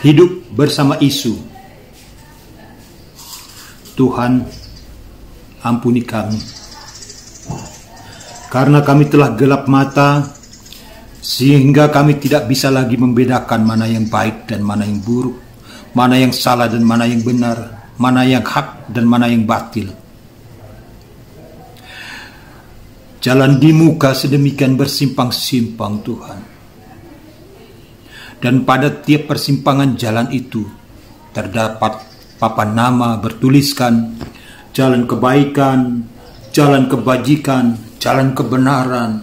Hidup bersama isu. Tuhan, ampuni kami, karena kami telah gelap mata, sehingga kami tidak bisa lagi membedakan mana yang baik dan mana yang buruk, mana yang salah dan mana yang benar, mana yang hak dan mana yang batil. Jalan di muka sedemikian bersimpang-simpang, Tuhan. Dan pada tiap persimpangan jalan itu terdapat papan nama bertuliskan jalan kebaikan, jalan kebajikan, jalan kebenaran,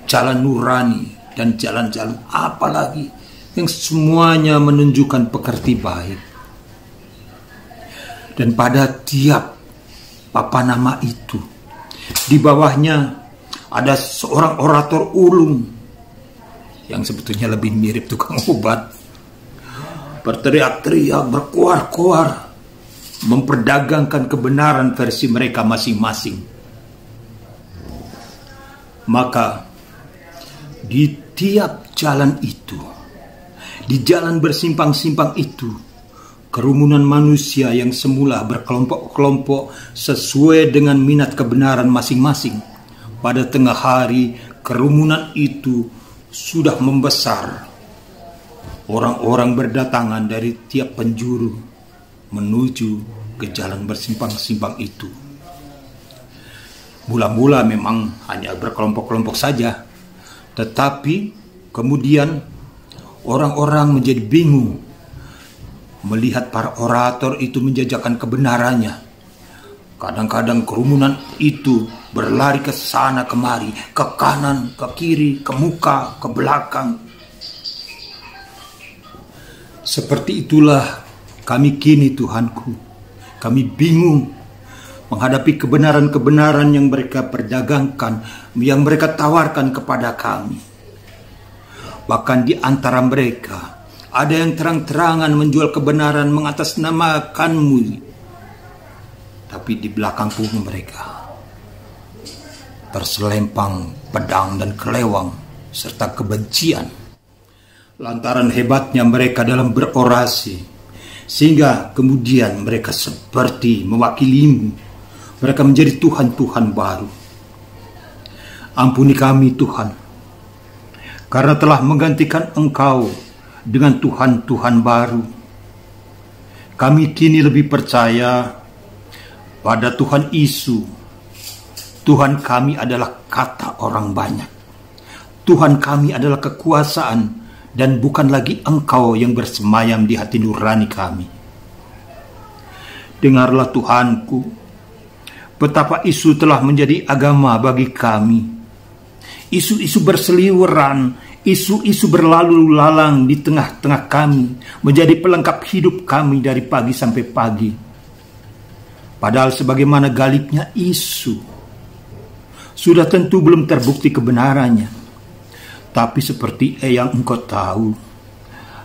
jalan nurani, dan jalan-jalan apa lagi yang semuanya menunjukkan pekerti baik. Dan pada tiap papan nama itu, di bawahnya ada seorang orator ulung yang sebetulnya lebih mirip tukang obat, berteriak-teriak, berkoar-koar, memperdagangkan kebenaran versi mereka masing-masing. Maka di tiap jalan itu, di jalan bersimpang-simpang itu, kerumunan manusia yang semula berkelompok-kelompok sesuai dengan minat kebenaran masing-masing, pada tengah hari kerumunan itu sudah membesar. Orang-orang berdatangan dari tiap penjuru menuju ke jalan bersimpang-simpang itu. Mula-mula memang hanya berkelompok-kelompok saja, tetapi kemudian orang-orang menjadi bingung melihat para orator itu menjajakan kebenarannya. Kadang-kadang kerumunan itu berlari ke sana kemari, ke kanan, ke kiri, ke muka, ke belakang. Seperti itulah kami kini, Tuhanku. Kami bingung menghadapi kebenaran-kebenaran yang mereka perdagangkan, yang mereka tawarkan kepada kami. Bahkan di antara mereka ada yang terang-terangan menjual kebenaran mengatasnamakan-Mu. Tapi di belakang punggung mereka terselempang pedang dan kelewang serta kebencian. Lantaran hebatnya mereka dalam berorasi, sehingga kemudian mereka seperti mewakili-Mu. Mereka menjadi Tuhan-Tuhan baru. Ampuni kami, Tuhan, karena telah menggantikan Engkau dengan Tuhan-Tuhan baru. Kami kini lebih percaya pada Tuhan Isu. Tuhan kami adalah kata orang banyak. Tuhan kami adalah kekuasaan dan bukan lagi Engkau yang bersemayam di hati nurani kami. Dengarlah Tuhanku, betapa isu telah menjadi agama bagi kami. Isu-isu berseliweran, isu-isu berlalu lalang di tengah-tengah kami, menjadi pelengkap hidup kami dari pagi sampai pagi. Padahal sebagaimana galibnya isu, sudah tentu belum terbukti kebenarannya. Tapi seperti yang Engkau tahu,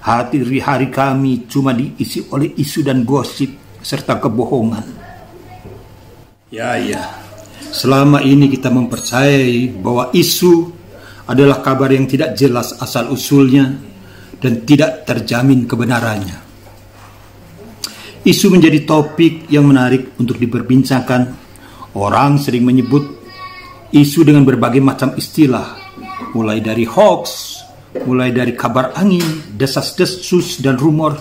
hari kami cuma diisi oleh isu dan gosip serta kebohongan. Ya, selama ini kita mempercayai bahwa isu adalah kabar yang tidak jelas asal-usulnya dan tidak terjamin kebenarannya. Isu menjadi topik yang menarik untuk diperbincangkan. Orang sering menyebut isu dengan berbagai macam istilah, mulai dari hoax, mulai dari kabar angin, desas-desus, dan rumor.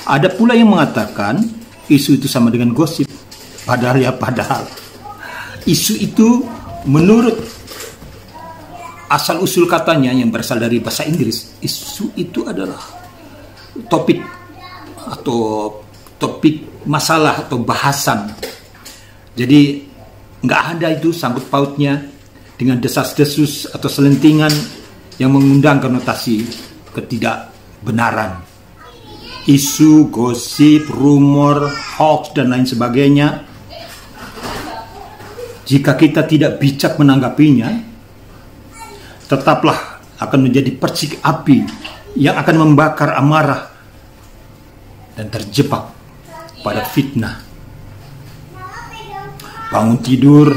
Ada pula yang mengatakan isu itu sama dengan gosip. Padahal isu itu menurut asal-usul katanya yang berasal dari bahasa Inggris, isu itu adalah topik masalah atau bahasan. Jadi nggak ada itu sangkut pautnya dengan desas-desus atau selentingan yang mengundang konotasi ketidakbenaran. Isu, gosip, rumor, hoax, dan lain sebagainya, jika kita tidak bijak menanggapinya, tetaplah akan menjadi percik api yang akan membakar amarah dan terjebak pada fitnah. Bangun tidur,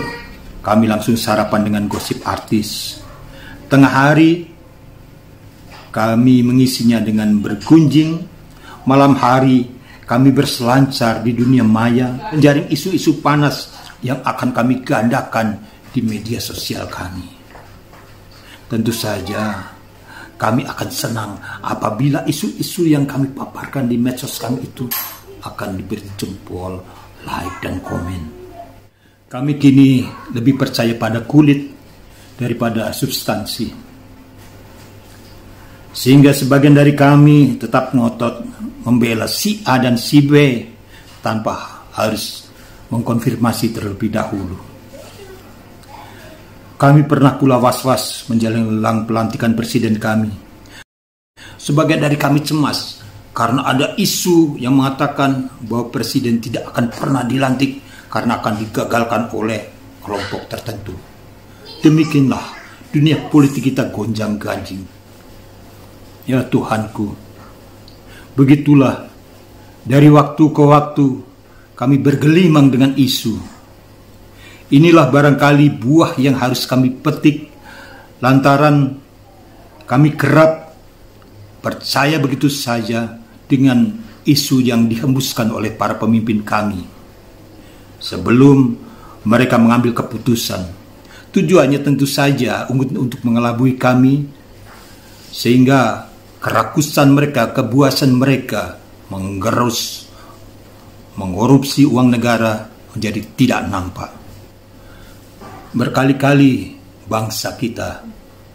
kami langsung sarapan dengan gosip artis. Tengah hari, kami mengisinya dengan berkunjing. Malam hari, kami berselancar di dunia maya, menjaring isu-isu panas yang akan kami gandakan di media sosial kami. Tentu saja, kami akan senang apabila isu-isu yang kami paparkan di medsos kami itu akan diberi jempol, like, dan komen. Kami kini lebih percaya pada kulit daripada substansi. Sehingga sebagian dari kami tetap ngotot membela si A dan si B tanpa harus mengkonfirmasi terlebih dahulu. Kami pernah pula was-was menjelang pelantikan presiden kami. Sebagian dari kami cemas karena ada isu yang mengatakan bahwa presiden tidak akan pernah dilantik karena akan digagalkan oleh kelompok tertentu. Demikianlah dunia politik kita gonjang-ganjing. Ya Tuhanku, begitulah dari waktu ke waktu kami bergelimang dengan isu. Inilah barangkali buah yang harus kami petik lantaran kami kerap percaya begitu saja dengan isu yang dihembuskan oleh para pemimpin kami sebelum mereka mengambil keputusan. Tujuannya tentu saja untuk mengelabui kami sehingga kerakusan mereka, kebuasan mereka mengkorupsi uang negara menjadi tidak nampak. Berkali-kali bangsa kita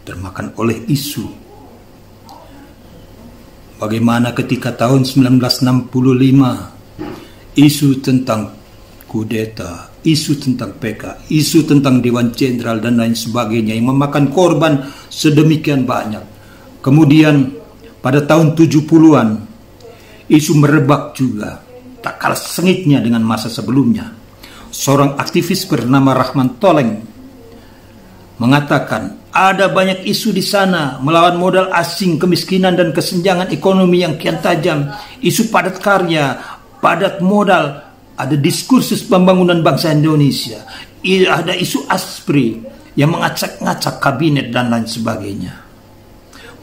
termakan oleh isu. Bagaimana ketika tahun 1965 isu tentang kudeta, isu tentang PK, isu tentang Dewan Jenderal dan lain sebagainya yang memakan korban sedemikian banyak. Kemudian pada tahun 70-an isu merebak juga, tak kalah sengitnya dengan masa sebelumnya. Seorang aktivis bernama Rahman Toleng mengatakan ada banyak isu di sana melawan modal asing, kemiskinan dan kesenjangan ekonomi yang kian tajam, isu padat karya, padat modal, ada diskursus pembangunan bangsa Indonesia, ada isu ASPRI yang mengacak-ngacak kabinet dan lain sebagainya.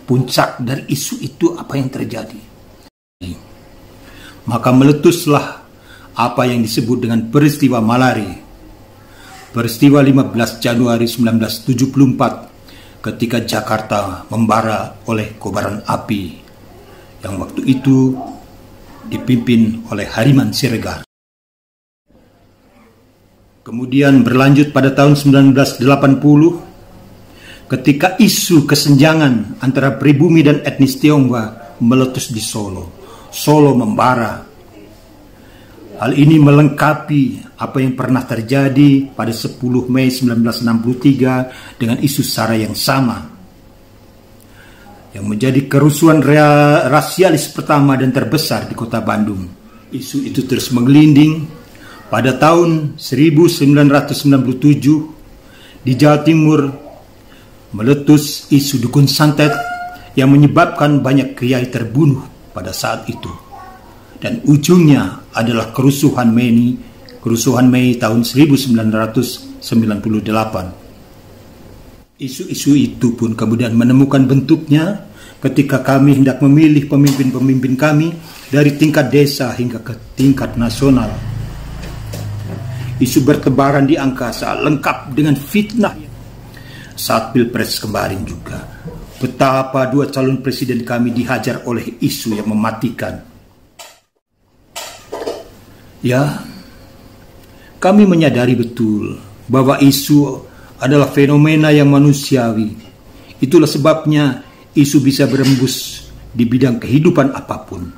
Puncak dari isu itu apa yang terjadi? Maka meletuslah apa yang disebut dengan peristiwa Malari. Peristiwa 15 Januari 1974 ketika Jakarta membara oleh kobaran api yang waktu itu dipimpin oleh Hardiman Siregar. Kemudian berlanjut pada tahun 1980 ketika isu kesenjangan antara pribumi dan etnis Tionghoa meletus di Solo. Solo membara. Hal ini melengkapi apa yang pernah terjadi pada 10 Mei 1963 dengan isu SARA yang sama, yang menjadi kerusuhan rasialis pertama dan terbesar di kota Bandung. Isu itu terus menggelinding. Pada tahun 1997 di Jawa Timur meletus isu dukun santet yang menyebabkan banyak kiai terbunuh pada saat itu. Dan ujungnya adalah kerusuhan Mei tahun 1998. Isu-isu itu pun kemudian menemukan bentuknya ketika kami hendak memilih pemimpin-pemimpin kami dari tingkat desa hingga ke tingkat nasional. Isu bertebaran di angkasa lengkap dengan fitnah. Saat Pilpres kemarin juga, betapa dua calon presiden kami dihajar oleh isu yang mematikan. Ya, kami menyadari betul bahwa isu adalah fenomena yang manusiawi. Itulah sebabnya isu bisa berembus di bidang kehidupan apapun,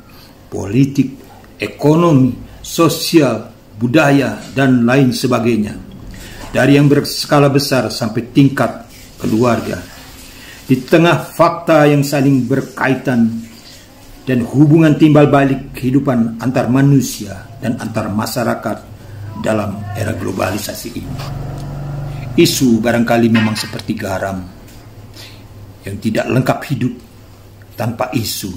politik, ekonomi, sosial, budaya, dan lain sebagainya. Dari yang berskala besar sampai tingkat keluarga. Di tengah fakta yang saling berkaitan dan hubungan timbal balik kehidupan antar manusia dan antar masyarakat dalam era globalisasi ini. Isu barangkali memang seperti garam yang tidak lengkap hidup tanpa isu.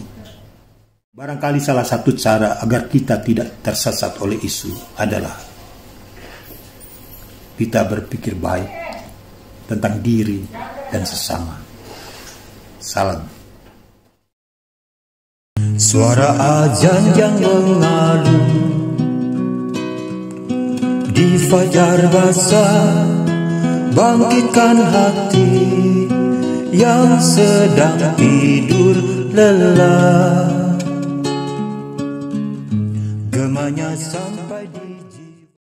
Barangkali salah satu cara agar kita tidak tersesat oleh isu adalah kita berpikir baik, tentang diri dan sesama. Salam. Suara azan yang mengalun di fajar basah, bangkitkan hati yang sedang tidur lelap.